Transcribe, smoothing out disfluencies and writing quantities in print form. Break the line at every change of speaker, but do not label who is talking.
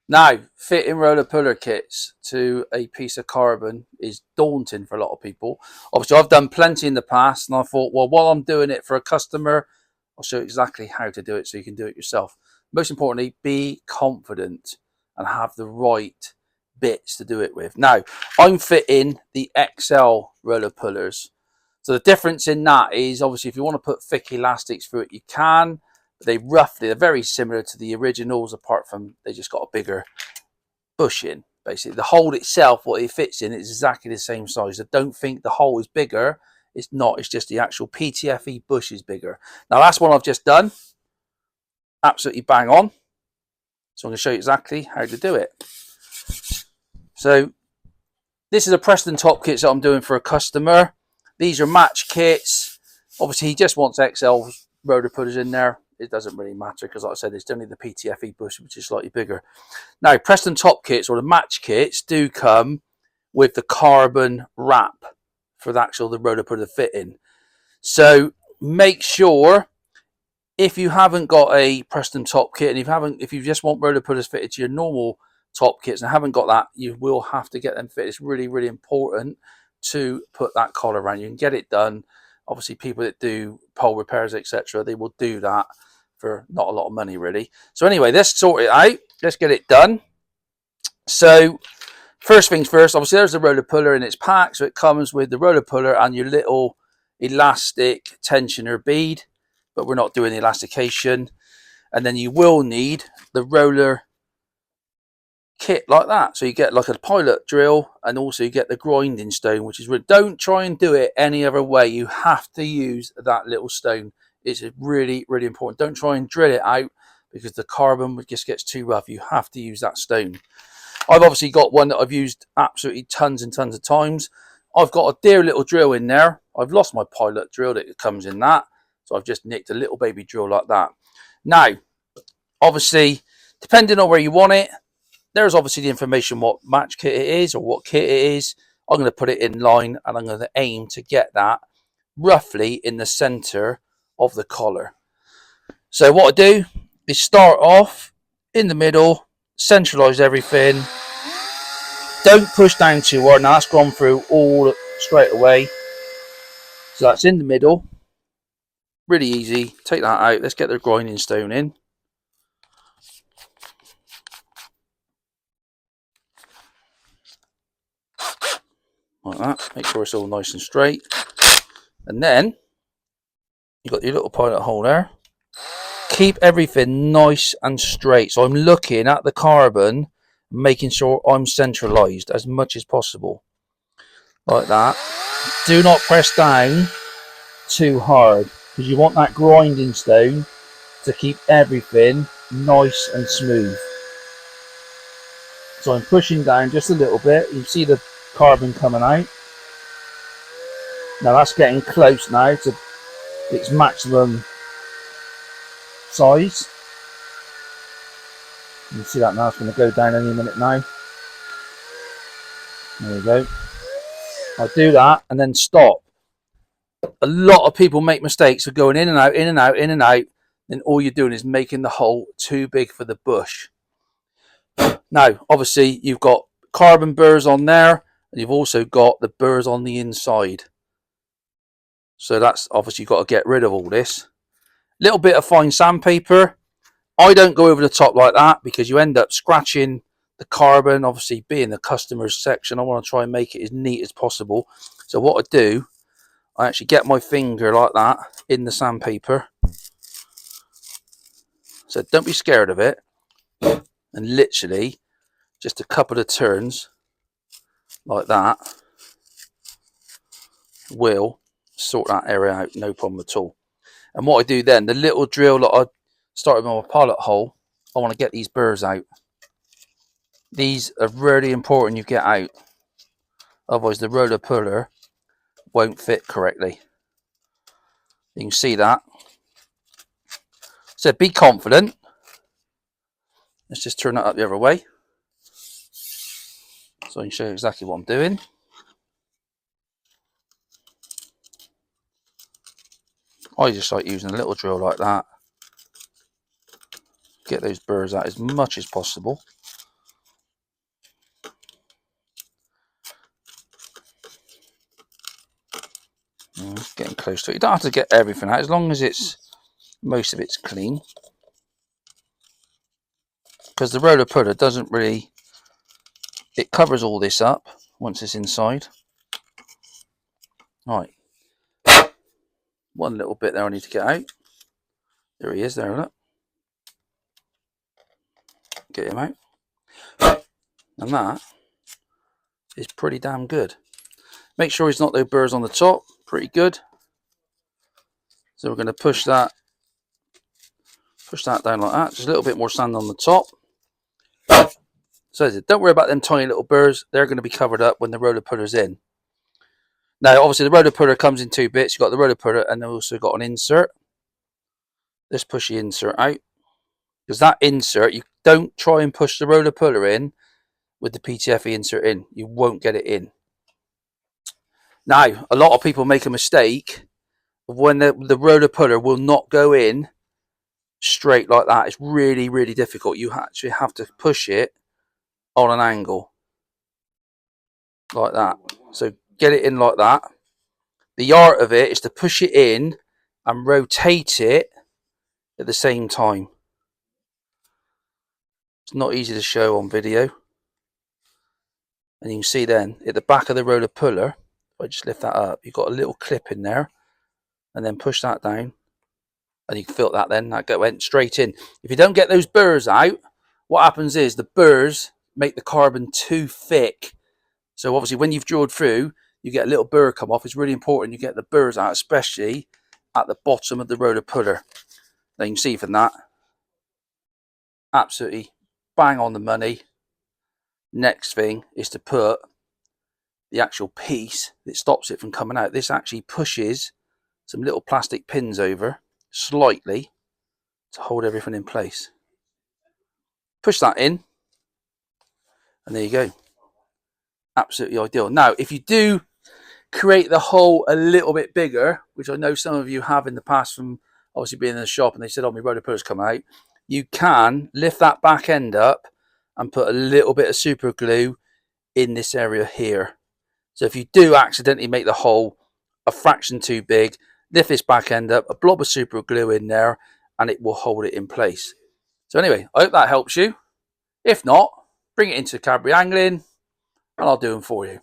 Now, fitting roller puller kits to a piece of carbon is daunting for a lot of people. Obviously, I've done plenty in the past, and I thought, well, while I'm doing it for a customer, I'll show you exactly how to do it so you can do it yourself. Most importantly, be confident and have the right bits to do it with. Now, I'm fitting the XL roller pullers. So the difference in that is obviously if you want to put thick elastics through it, you can. They're very similar to the originals, apart from they just got a bigger bush in. Basically, the hole itself, what it fits in, is exactly the same size. I don't think the hole is bigger. It's not. It's just the actual PTFE bush is bigger. Now that's what I've just done. Absolutely bang on. So I'm going to show you exactly how to do it. So this is a Preston top kit that I'm doing for a customer. These are match kits. Obviously, he just wants XL rotor pullers in there. It doesn't really matter because, like I said, it's only the PTFE bush, which is slightly bigger. Now, Preston top kits or the match kits do come with the carbon wrap for the rotor puller fit in. So make sure if you haven't got a Preston top kit and if you just want rotor pullers fitted to your normal top kits and haven't got that, you will have to get them fitted. It's really, really important to put that collar around. You can get it done. Obviously, people that do pole repairs, etc., they will do that for not a lot of money, really. So anyway, let's sort it out. Let's get it done. So first things first, obviously there's the roller puller in its pack. So it comes with the roller puller and your little elastic tensioner bead, but we're not doing the elastication. And then you will need the roller kit like that. So you get like a pilot drill, and also you get the grinding stone, which is, don't try and do it any other way. You have to use that little stone. It's really, really important. Don't try and drill it out because the carbon just gets too rough. You have to use that stone. I've obviously got one that I've used absolutely tons and tons of times. I've got a dear little drill in there. I've lost my pilot drill that comes in that. So I've just nicked a little baby drill like that. Now, obviously, depending on where you want it, there's obviously the information what match kit it is or what kit it is. I'm going to put it in line and I'm going to aim to get that roughly in the center of the collar. So what I do is start off in the middle, centralize everything. Don't push down too hard. Now that's gone through all straight away. So that's in the middle. Really easy. Take that out. Let's get the grinding stone in. Like that. Make sure it's all nice and straight. And then you've got your little pilot hole there. Keep everything nice and straight. So I'm looking at the carbon, making sure I'm centralized as much as possible. Like that. Do not press down too hard because you want that grinding stone to keep everything nice and smooth. So I'm pushing down just a little bit. You see the carbon coming out. Now that's getting close now to its maximum size. You can see that now. It's going to go down any minute now. There we go. I'll do that and then stop. A lot of people make mistakes of going in and out, in and out, in and out. Then all you're doing is making the hole too big for the bush. Now, obviously, you've got carbon burrs on there, and you've also got the burrs on the inside. So that's obviously you've got to get rid of all this. Little bit of fine sandpaper. I don't go over the top like that because you end up scratching the carbon. Obviously, being the customer's section, I want to try and make it as neat as possible. So what I do, I actually get my finger like that in the sandpaper. So don't be scared of it. And literally, just a couple of turns like that will sort that area out, no problem at all. And what I do then, the little drill that I started with my pilot hole, I want to get these burrs out. These are really important you get out. Otherwise the roller puller won't fit correctly. You can see that. So be confident. Let's just turn that up the other way. So I can show you exactly what I'm doing. I just like using a little drill like that. Get those burrs out as much as possible. Getting close to it. You don't have to get everything out as long as most of it's clean, because the roller puller doesn't really, it covers all this up once it's inside. Right, one little bit there I need to get out. There he is, there, look. Get him out. And that is pretty damn good. Make sure he's not no burrs on the top. Pretty good. So we're going to push that down like that. Just a little bit more sand on the top. So don't worry about them tiny little burrs. They're going to be covered up when the roller puller's in. Now, obviously, the roller puller comes in two bits. You've got the roller puller and then also got an insert. Let's push the insert out. Because that insert, you don't try and push the roller puller in with the PTFE insert in. You won't get it in. Now, a lot of people make a mistake when the roller puller will not go in straight like that. It's really, really difficult. You actually have to push it on an angle like that. So get it in like that. The art of it is to push it in and rotate it at the same time. It's not easy to show on video. And you can see then at the back of the roller puller, if I just lift that up, you've got a little clip in there, and then push that down, and you can feel that then, that went straight in. If you don't get those burrs out, what happens is the burrs make the carbon too thick. So obviously when you've drilled through, you get a little burr come off. It's really important you get the burrs out, especially at the bottom of the roller puller. Now you can see from that, absolutely bang on the money. Next thing is to put the actual piece that stops it from coming out. This actually pushes some little plastic pins over slightly to hold everything in place. Push that in, and there you go. Absolutely ideal. Now, if you do create the hole a little bit bigger, which I know some of you have in the past from obviously being in the shop and they said, oh, my roller puller's come out, you can lift that back end up and put a little bit of super glue in this area here. So if you do accidentally make the hole a fraction too big, lift this back end up, a blob of super glue in there, and it will hold it in place. So anyway, I hope that helps you. If not, bring it into Cadbury Angling and I'll do them for you.